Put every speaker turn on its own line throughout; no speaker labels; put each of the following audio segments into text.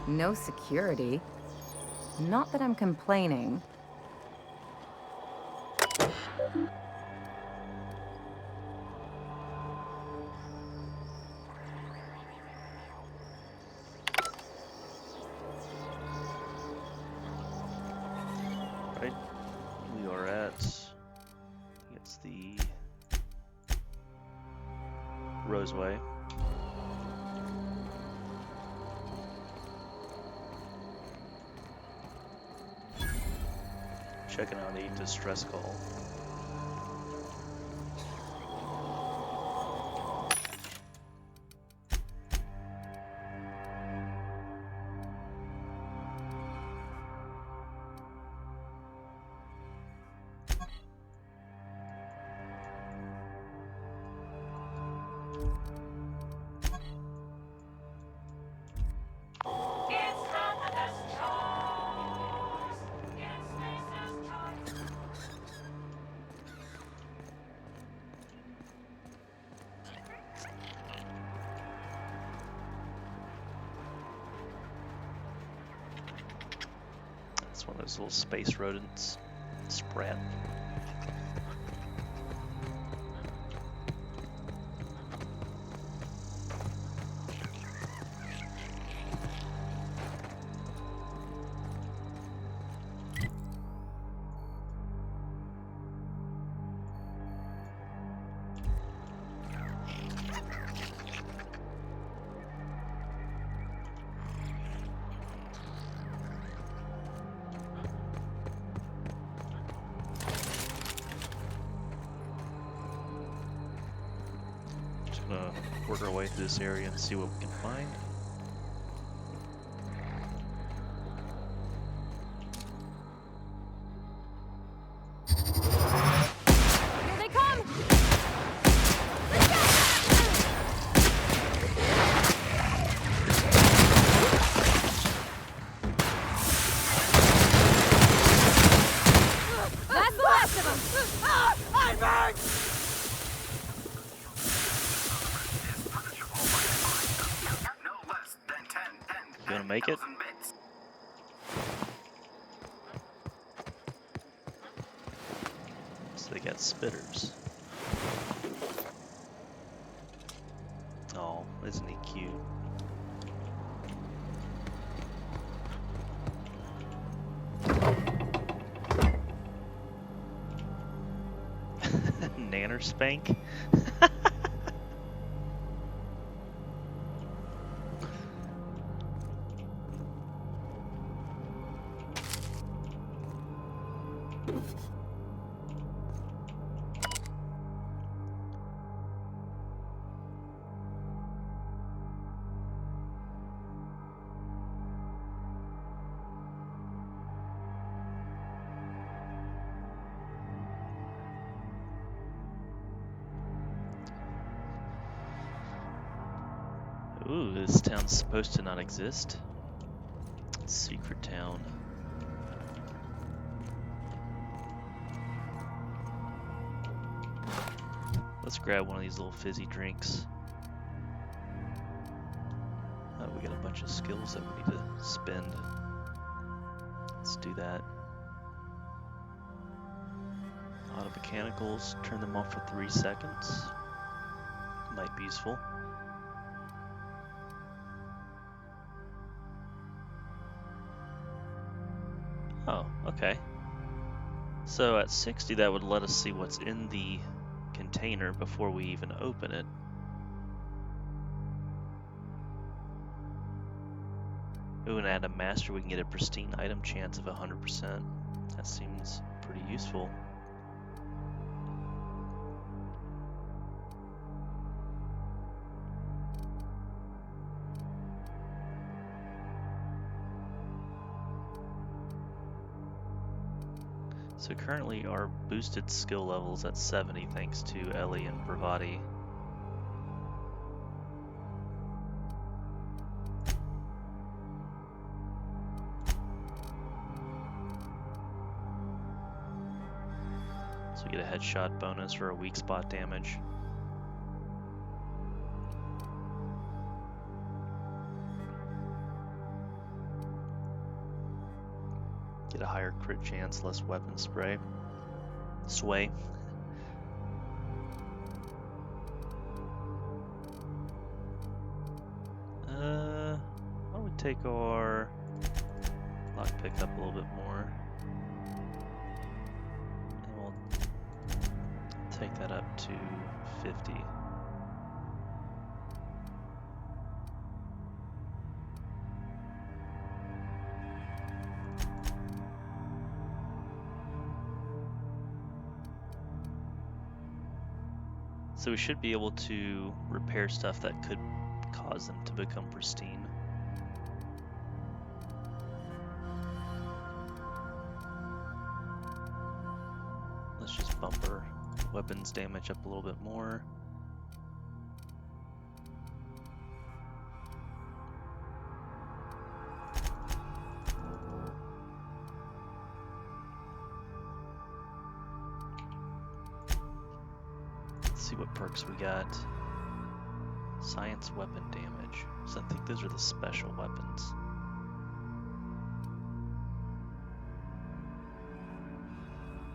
No security. Not that I'm complaining.
Right, we are at, it's the Roseway. Checking out a distress call. It's one of those little space rodents. Sprat. Just gonna work our way through this area and see what we can find.
Here they come! That's the last of them! I'm hurt!
You wanna make it? So they got spitters. Oh, isn't he cute? Nanner spank? Ooh, this town's supposed to not exist. Secret town. Let's grab one of these little fizzy drinks. Oh, we got a bunch of skills that we need to spend. Let's do that. Auto mechanicals, turn them off for 3 seconds. Might be useful. Oh, okay. So at 60, that would let us see what's in the container before we even open it. Ooh, and add a master, we can get a pristine item chance of 100%. That seems pretty useful. So currently our boosted skill level is at 70 thanks to Ellie and Bravati. So we get a headshot bonus for a weak spot damage. a higher crit chance, less weapon spray. Sway. Why don't we take our lockpick up a little bit more? And we'll take that up to 50. So we should be able to repair stuff that could cause them to become pristine. Let's just bump our weapons damage up a little bit more. See what perks we got. Science weapon damage. So I think those are the special weapons.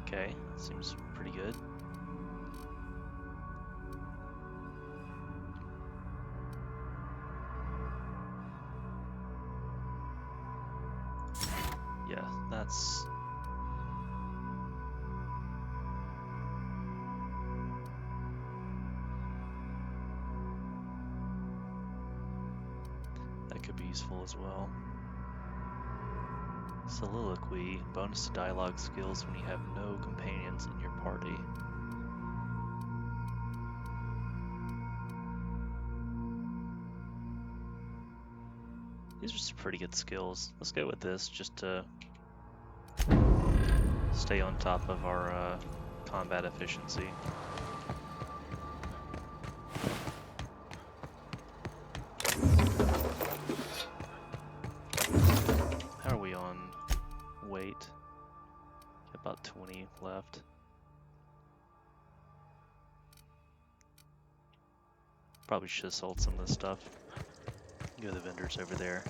Okay, seems pretty good. Yeah, that's... that could be useful as well. Soliloquy, bonus to dialogue skills when you have no companions in your party. These are some pretty good skills. Let's go with this just to stay on top of our combat efficiency. How are we on weight? About 20 left. Probably should have sold some of this stuff. Go to the vendors over there.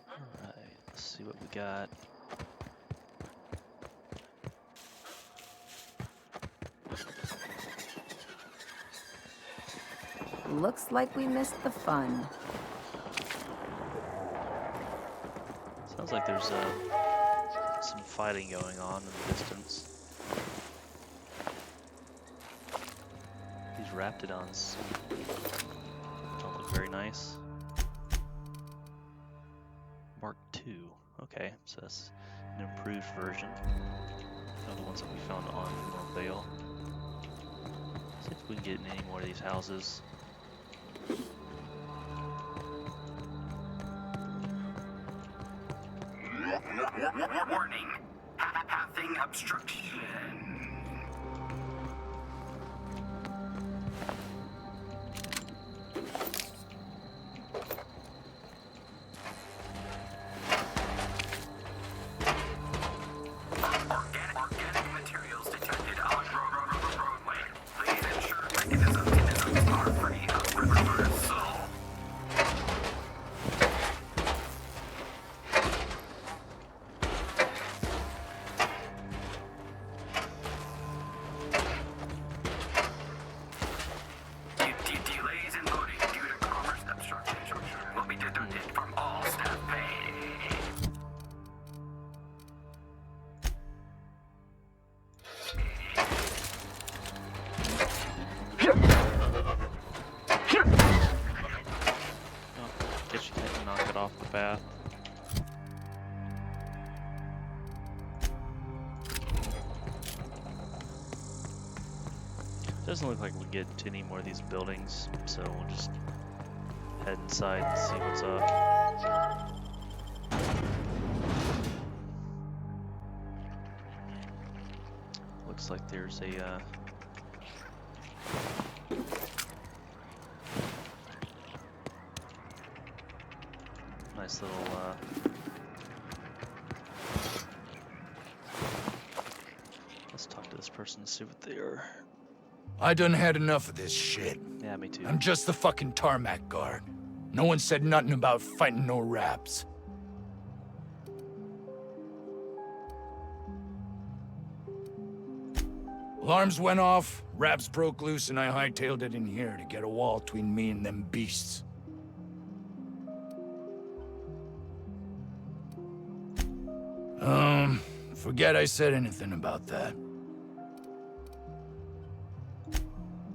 Alright, let's see what we got.
Looks like we missed the fun.
Sounds like there's some fighting going on in the distance. These Raptidons don't look very nice. Mark II. Okay, so that's an improved version of the ones that we found on Vale. See if we can get in any more of these houses.
Warning. Passing obstruction. Organic materials detected on roadway. Please ensure mechanisms are free of reversal. Delays in loading due to commerce obstruction will be deducted from all staff pay.
Oh, guess you can't knock it off the path. Doesn't look like we get to any more of these buildings, so we'll just head inside and see what's up. Looks like there's a Nice little, let's talk to this person and see what they are.
I done had enough of this shit.
Yeah, me too.
I'm just the fucking tarmac guard. No one said nothing about fighting no raps. Alarms went off, raps broke loose, and I hightailed it in here to get a wall between me and them beasts. Forget I said anything about that.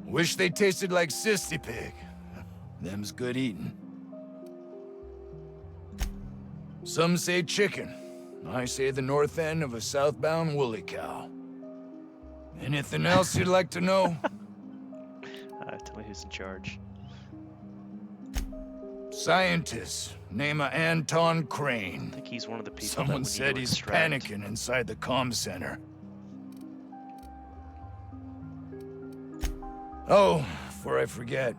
Wish they tasted like Sissy Pig. Them's good eating. Some say chicken. I say the north end of a southbound woolly cow. Anything else you'd like to know?
Tell me who's in charge.
Scientist, name of Anton
I
Crane.
think he's one of the people that
Someone
we need
said
to
he's
extract.
panicking inside the comm center. Oh, before I forget,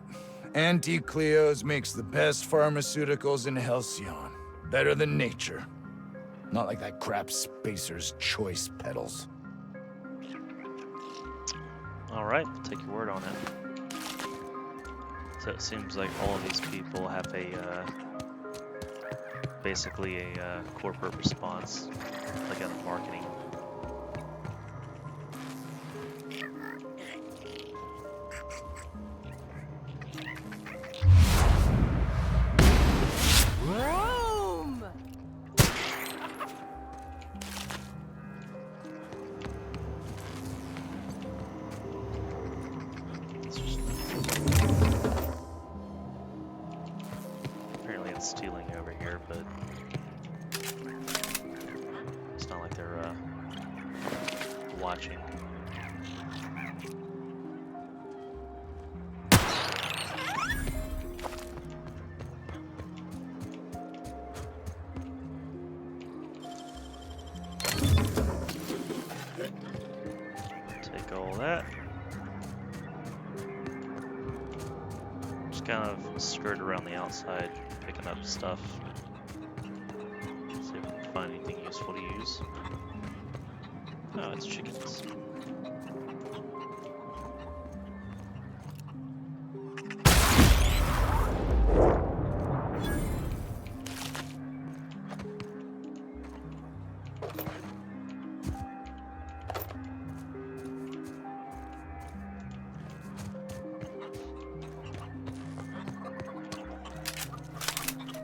Anti-Cleo's makes the best pharmaceuticals in Halcyon. Better than nature. Not like that crap Spacer's Choice pedals.
Alright, I'll take your word on it. So it seems like all of these people have a, basically a corporate response, like out of marketing.
Room!
Apparently it's stealing over here, but it's not like they're watching. Take all that. Just kind of skirt around the outside, picking up stuff. See if we can find anything useful to use. Oh, it's chickens.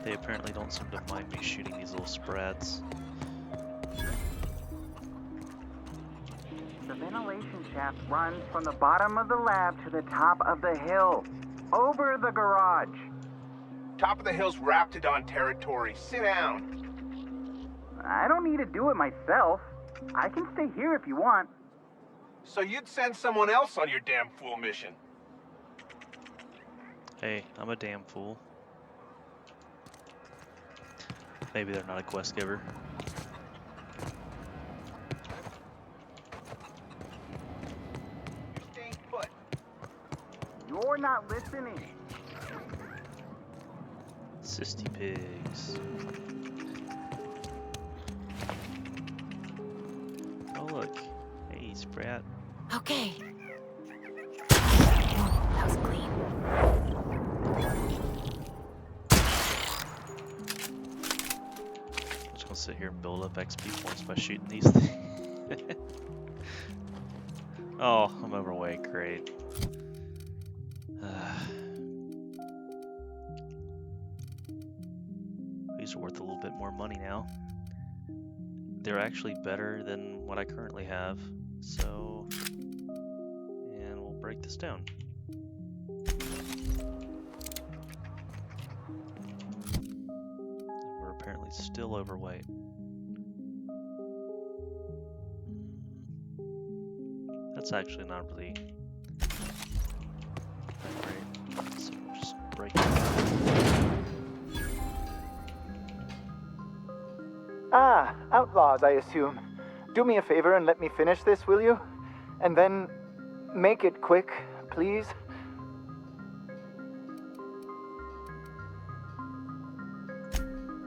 They apparently don't seem to mind me shooting these little sprads.
The ventilation shaft runs from the bottom of the lab to the top of the hill, over the garage.
Top of the hill's Raptidon territory. Sit down.
I don't need to do it myself. I can stay here if you want.
So you'd send someone else on your damn fool mission.
Hey, I'm a damn fool. Maybe they're not a quest giver.
You're staying put.
You're not listening.
Sisty pigs. Oh look. Hey, Sprat.
Okay. That was clean.
I'm just gonna sit here and build up XP points by shooting these things. Oh, I'm overweight. Great. These are worth a little bit more money now. They're actually better than what I currently have. So, and we'll break this down. And we're apparently still overweight. That's actually not really that great. So we'll just break it down.
Ah, outlaws, I assume. Do me a favor and let me finish this, will you? And then make it quick, please.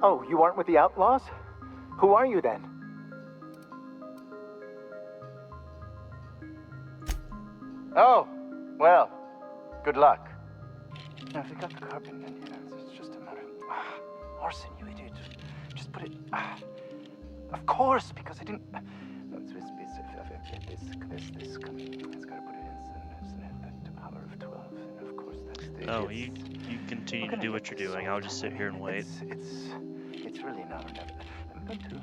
Oh, you aren't with the Outlaws? Who are you then? Oh, well, good luck. Now, if we got the carbon in here, it's just a matter of... Arson, you idiot. Just put it... of course, because I didn't... No, it's this, it's got to put it in the power of 12, and of course that's the...
No, you continue to do what you're doing. I'll just sit here and wait.
It's really not... I'm going to...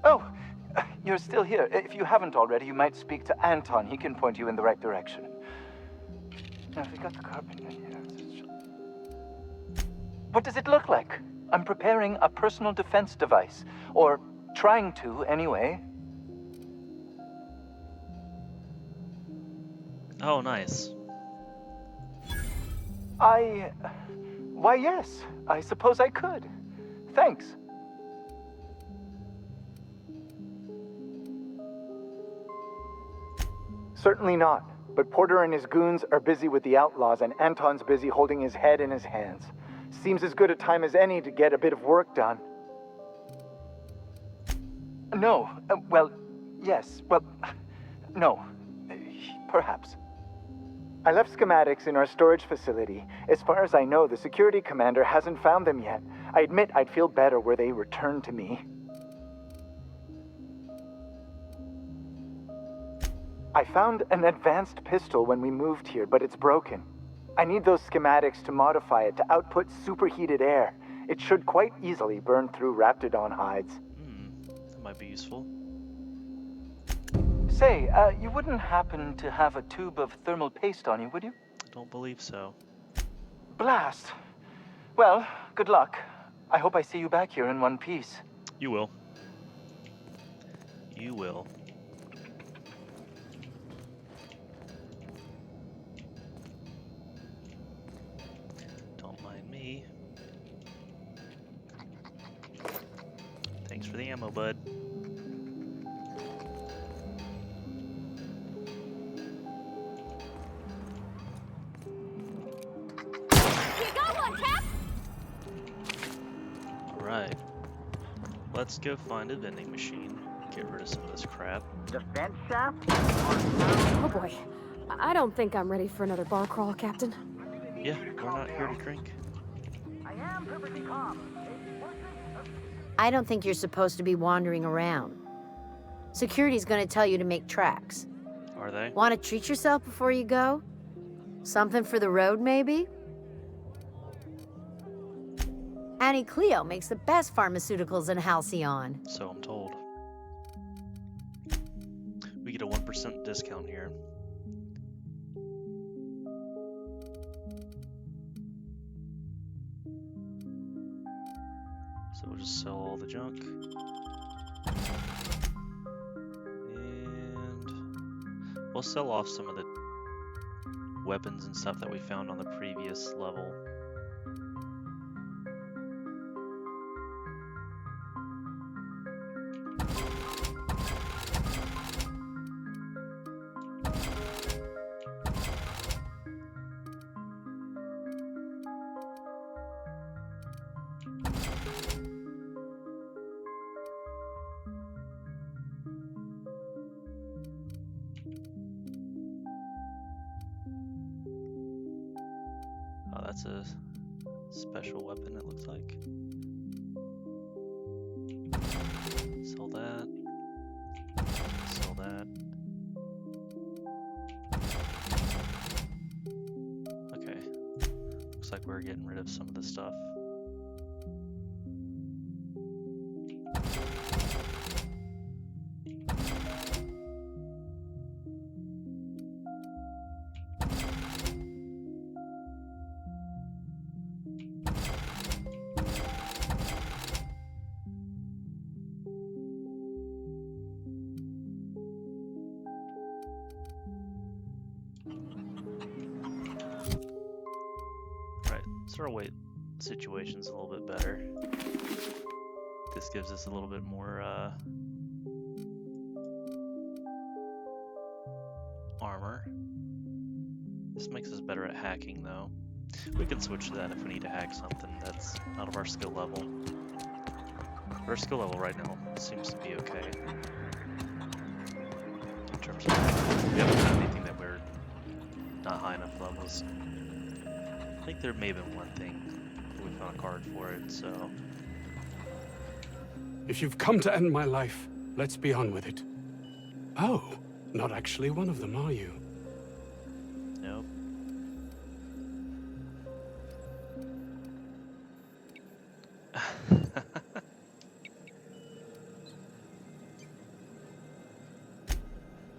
Oh, you're still here. If you haven't already, you might speak to Anton. He can point you in the right direction. Now, if we got the carbon in here... What does it look like? I'm preparing a personal defense device. Or trying to, anyway.
Oh, nice.
Why, yes. I suppose I could. Thanks. Certainly not. But Porter and his goons are busy with the Outlaws, and Anton's busy holding his head in his hands. Seems as good a time as any to get a bit of work done. No. Well, yes. Well, no. Perhaps. I left schematics in our storage facility. As far as I know, the security commander hasn't found them yet. I admit I'd feel better were they returned to me. I found an advanced pistol when we moved here, but it's broken. I need those schematics to modify it to output superheated air. It should quite easily burn through Raptidon hides.
That might be useful.
Say, you wouldn't happen to have a tube of thermal paste on you, would you?
I don't believe so.
Blast. Well, good luck. I hope I see you back here in one piece.
You will. You will. Don't mind me. Thanks for the ammo, bud. Alright. Let's go find a vending machine. Get rid of some of this crap.
Defense shop?
Oh boy. I don't think I'm ready for another bar crawl, Captain.
Yeah, we're not here to drink.
I am perfectly calm.
I don't think you're supposed to be wandering around. Security's gonna tell you to make tracks.
Are they?
Want to treat yourself before you go? Something for the road, maybe? Annie Cleo makes the best pharmaceuticals in Halcyon.
So I'm told. We get a 1% discount here. So we'll just sell all the junk. And we'll sell off some of the weapons and stuff that we found on the previous level. Oh, that's a special weapon, it looks like. Sell that. Sell that. Okay. Looks like we're getting rid of some of the stuff. So our weight situation's a little bit better. This gives us a little bit more armor. This makes us better at hacking though. We can switch to that if we need to hack something that's out of our skill level. Our skill level right now seems to be okay. In terms of, we haven't found anything that we're not high enough levels. I think there may have been one thing that we found a card for it, so.
If you've come to end my life, let's be on with it. Oh, not actually one of them, are you?
Nope.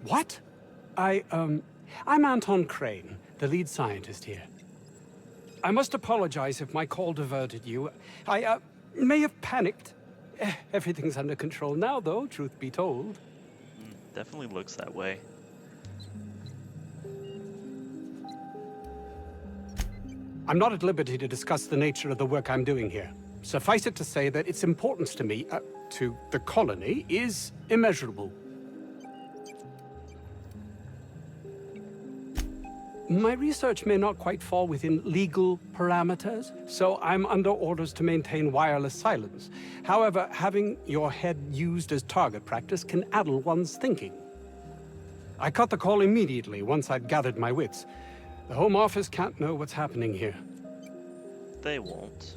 What? I'm Anton Crane, the lead scientist here. I must apologize if my call diverted you. I may have panicked. Everything's under control now, though, truth be told.
Definitely looks that way.
I'm not at liberty to discuss the nature of the work I'm doing here. Suffice it to say that its importance to me, to the colony, is immeasurable. My research may not quite fall within legal parameters, so I'm under orders to maintain wireless silence. However, having your head used as target practice can addle one's thinking. I cut the call immediately once I'd gathered my wits. The Home Office can't know what's happening here.
They won't.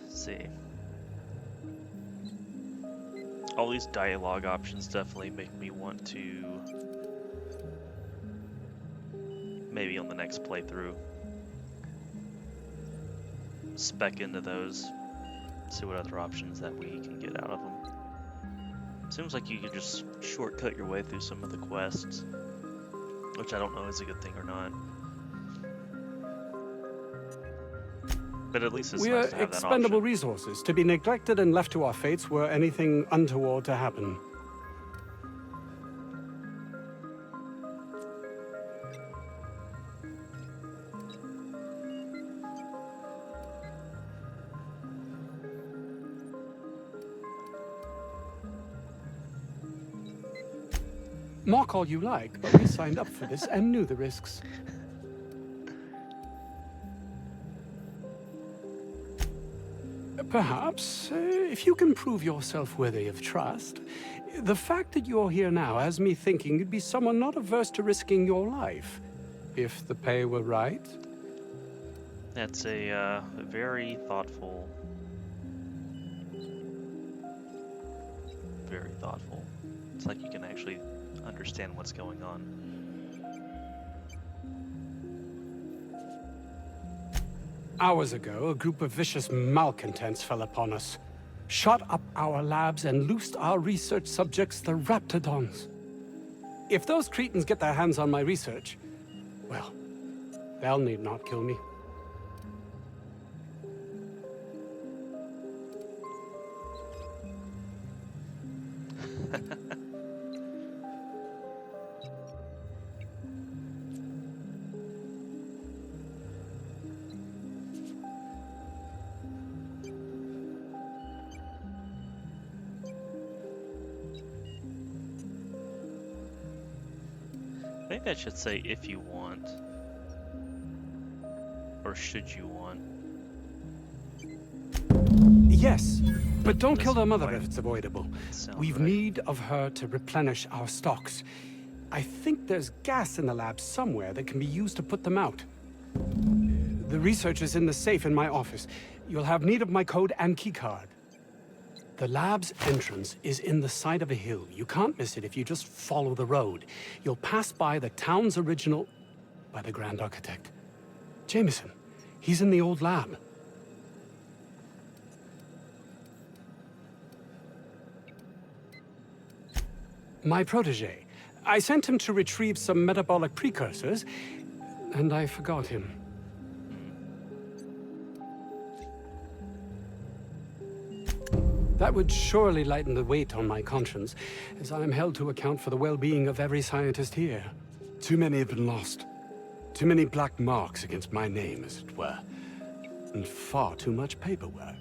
See. All these dialogue options definitely make me want to, maybe on the next playthrough, spec into those, see what other options that we can get out of them. Seems like you can just shortcut your way through some of the quests, which I don't know is a good thing or not. But at least it's
We
nice
are
to have that
expendable
option.
resources, to be neglected and left to our fates were anything untoward to happen. Mock all you like, but we signed up for this and knew the risks. Perhaps, if you can prove yourself worthy of trust, the fact that you're here now has me thinking you'd be someone not averse to risking your life, if the pay were right.
That's a very thoughtful. Very thoughtful. It's like you can actually understand what's going on.
Hours ago, a group of vicious malcontents fell upon us, shot up our labs and loosed our research subjects, the Raptidons. If those cretins get their hands on my research, well, they'll need not kill me.
Maybe I should say if you want. Or should you want.
Yes, but don't kill their mother
Doesn't
if it's avoidable.
sound
We've
right.
need of her to replenish our stocks. I think there's gas in the lab somewhere that can be used to put them out. The research is in the safe in my office. You'll have need of my code and keycard. The lab's entrance is in the side of a hill. You can't miss it if you just follow the road. You'll pass by the town's original... by the Grand Architect. Jameson. He's in the old lab. My protege. I sent him to retrieve some metabolic precursors, and I forgot him. That would surely lighten the weight on my conscience, as I am held to account for the well-being of every scientist here. Too many have been lost. Too many black marks against my name, as it were. And far too much paperwork.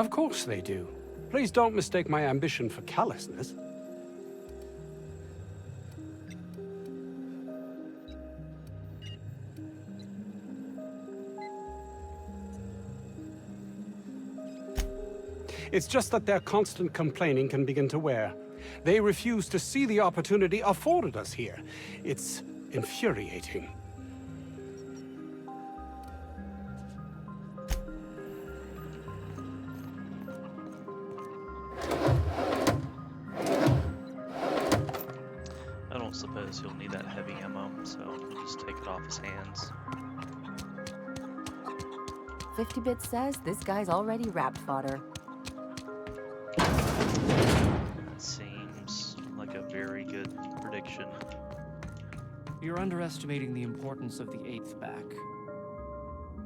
Of course they do. Please don't mistake my ambition for callousness. It's just that their constant complaining can begin to wear. They refuse to see the opportunity afforded us here. It's infuriating.
I don't suppose he'll need that heavy ammo, so we'll just take it off his hands.
50-bit says this guy's already wrapped fodder.
That seems like a very good prediction.
You're underestimating the importance of the 8th back.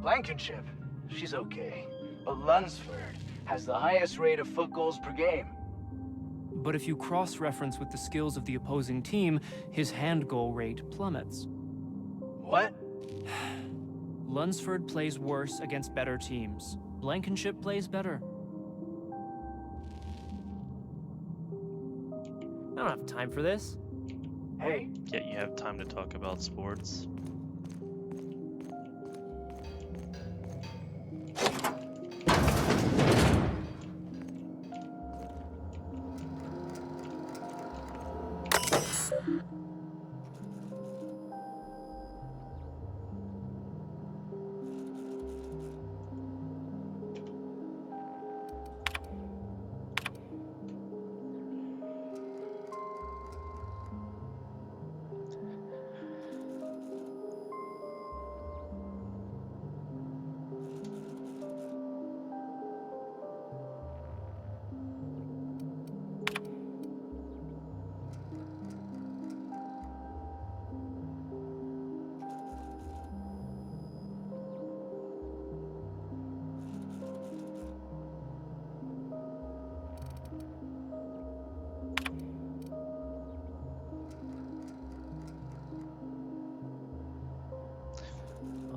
Blankenship, she's okay. But Lunsford has the highest rate of foot goals per game.
But if you cross-reference with the skills of the opposing team, his hand goal rate plummets.
What?
Lunsford plays worse against better teams. Blankenship plays better. I don't have time for this.
Hey.
Yet you have time to talk about sports.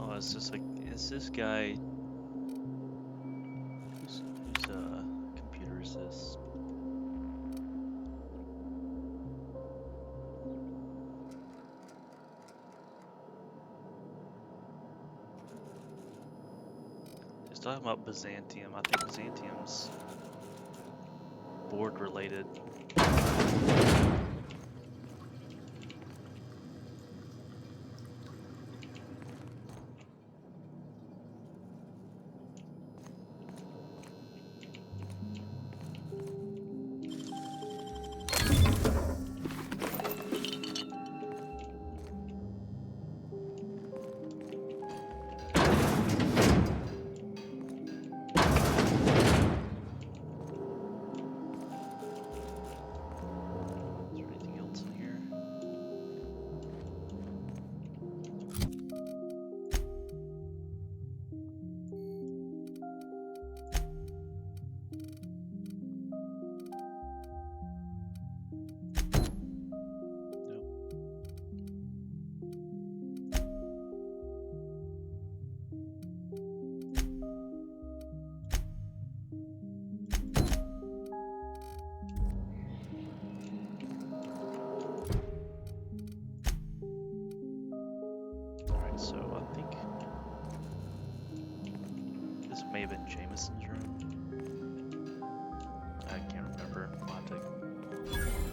Oh, it's just like, is this guy whose computer is this? He's talking about Byzantium. I think Byzantium's board related. So I think this may have been Jameson's room. I can't remember. I'll have to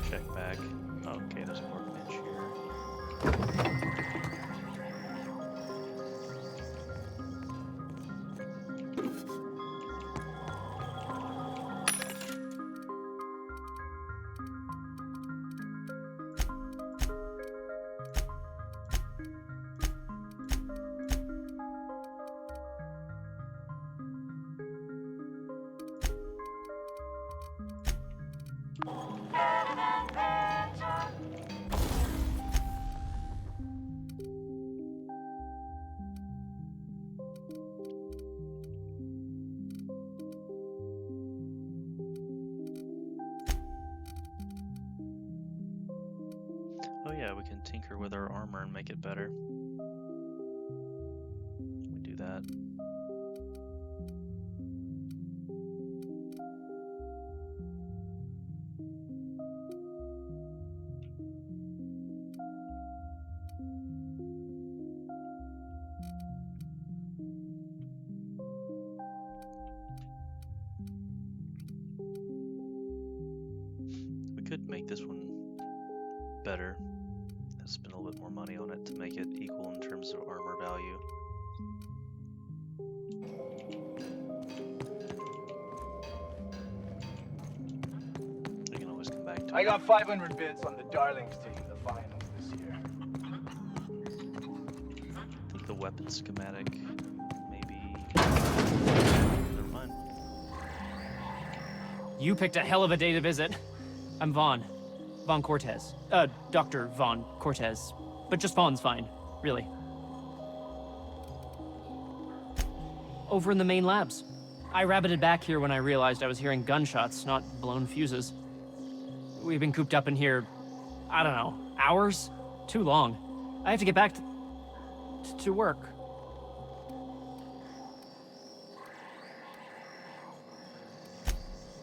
check back. Oh, okay, there's a workbench here. Oh yeah, we can tinker with our armor and make it better. We do that. could make this one better. Spend a little bit more money on it to make it equal in terms of armor value. You can always come back to
I
it.
got 500 bits on the Darlings team, the finals this year.
I think the weapon schematic, maybe. Never mind.
You picked a hell of a day to visit. I'm Vaughn. Vaughn Cortez. Dr. Vaughn Cortez. But just Vaughn's fine, really. Over in the main labs. I rabbited back here when I realized I was hearing gunshots, not blown fuses. We've been cooped up in here, I don't know, hours? Too long. I have to get back to work.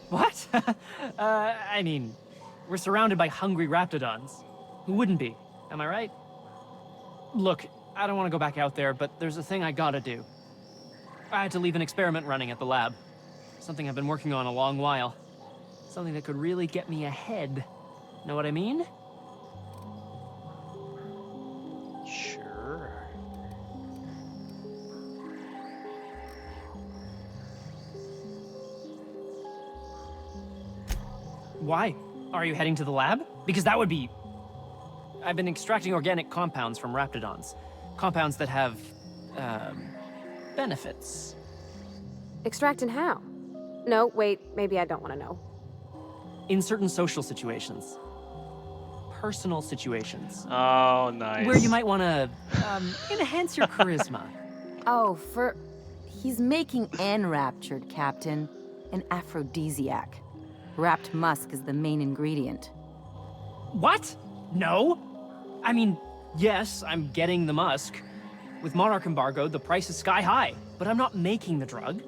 What? I mean, we're surrounded by hungry raptidons. Who wouldn't be? Am I right? Look, I don't want to go back out there, but there's a thing I gotta do. I had to leave an experiment running at the lab. Something I've been working on a long while. Something that could really get me ahead. Know what I mean?
Sure.
Why? Are you heading to the lab? Because that would be... I've been extracting organic compounds from raptidons. Compounds that have, benefits.
Extracting how? No, wait, maybe I don't want to know.
In certain social situations. Personal situations.
Oh, nice.
Where you might want to, enhance your charisma.
Oh, he's making enraptured, Captain. An aphrodisiac. Wrapped musk is the main ingredient.
What? No? I mean, yes, I'm getting the musk. With Monarch embargoed, the price is sky high, but I'm not making the drug.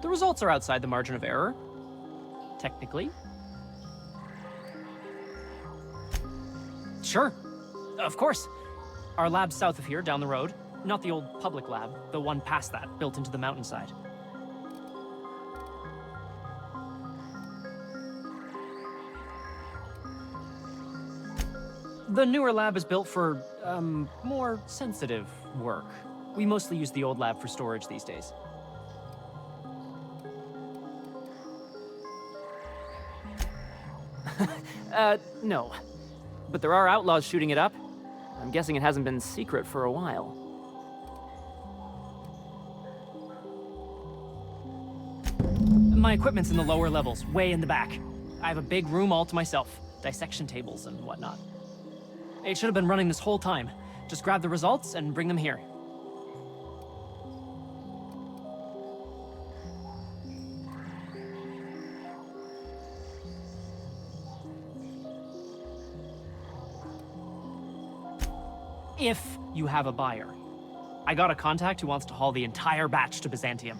The results are outside the margin of error. Technically. Sure. Of course. Our lab's south of here, down the road. Not the old public lab, the one past that, built into the mountainside. The newer lab is built for, more sensitive work. We mostly use the old lab for storage these days. No. But there are outlaws shooting it up. I'm guessing it hasn't been secret for a while. My equipment's in the lower levels, way in the back. I have a big room all to myself, dissection tables and whatnot. It should have been running this whole time. Just grab the results and bring them here. If you have a buyer. I got a contact who wants to haul the entire batch to Byzantium.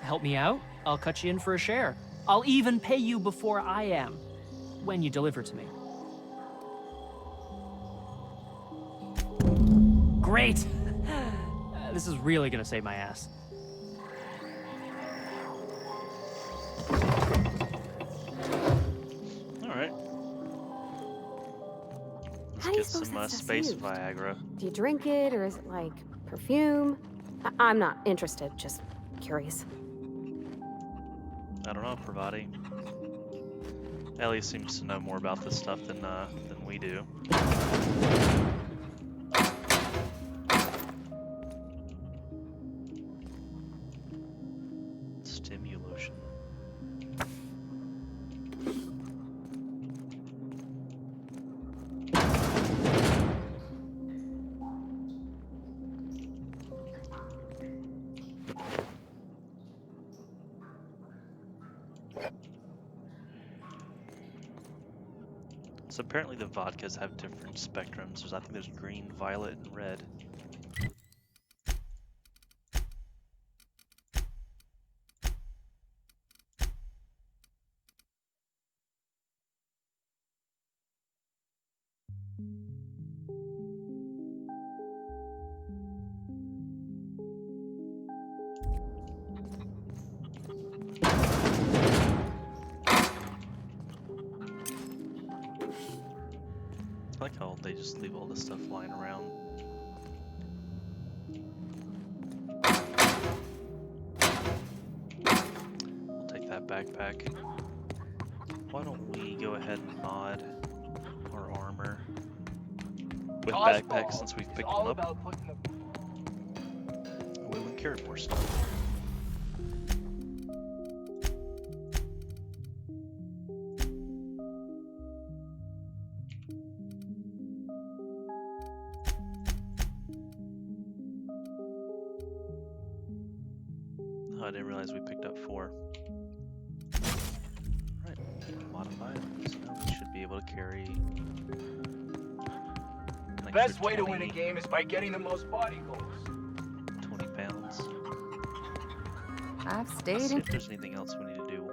Help me out, I'll cut you in for a share. I'll even pay you before I am, when you deliver to me. Great! This is really gonna save my ass.
Alright.
How do you
Get
suppose
some
that stuff's
space
used?
Viagra.
Do you drink it, or is it like perfume? I'm not interested, just curious.
I don't know, Pravati. Ellie seems to know more about this stuff than we do. Stimulation. So apparently the vodkas have different spectrums. I think there's green, violet, and red. I like how they just leave all this stuff lying around. We'll take that backpack. Why don't we go ahead and mod our armor with backpacks since we've picked one up? We can carry more stuff. Oh, I didn't realize we picked up 4. Right, modify it. So now we should be able to carry.
The best way to win a game is by getting the most body goals.
20 pounds.
I've
Let's
stayed
see
in
if there's anything else we need to do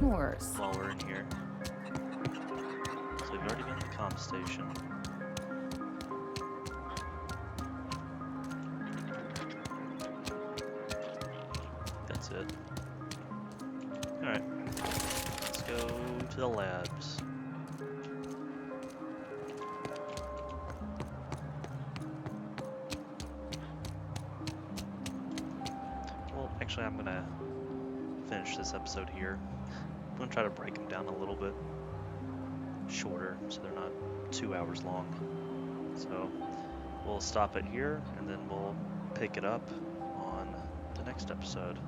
worse.
while we're in here. So we've already been to the comm station. That's it. Alright. Let's go to the labs. Well, actually, I'm gonna finish this episode here. I'm gonna try to break them down a little bit shorter so they're not 2 hours long. So we'll stop it here and then we'll pick it up on the next episode.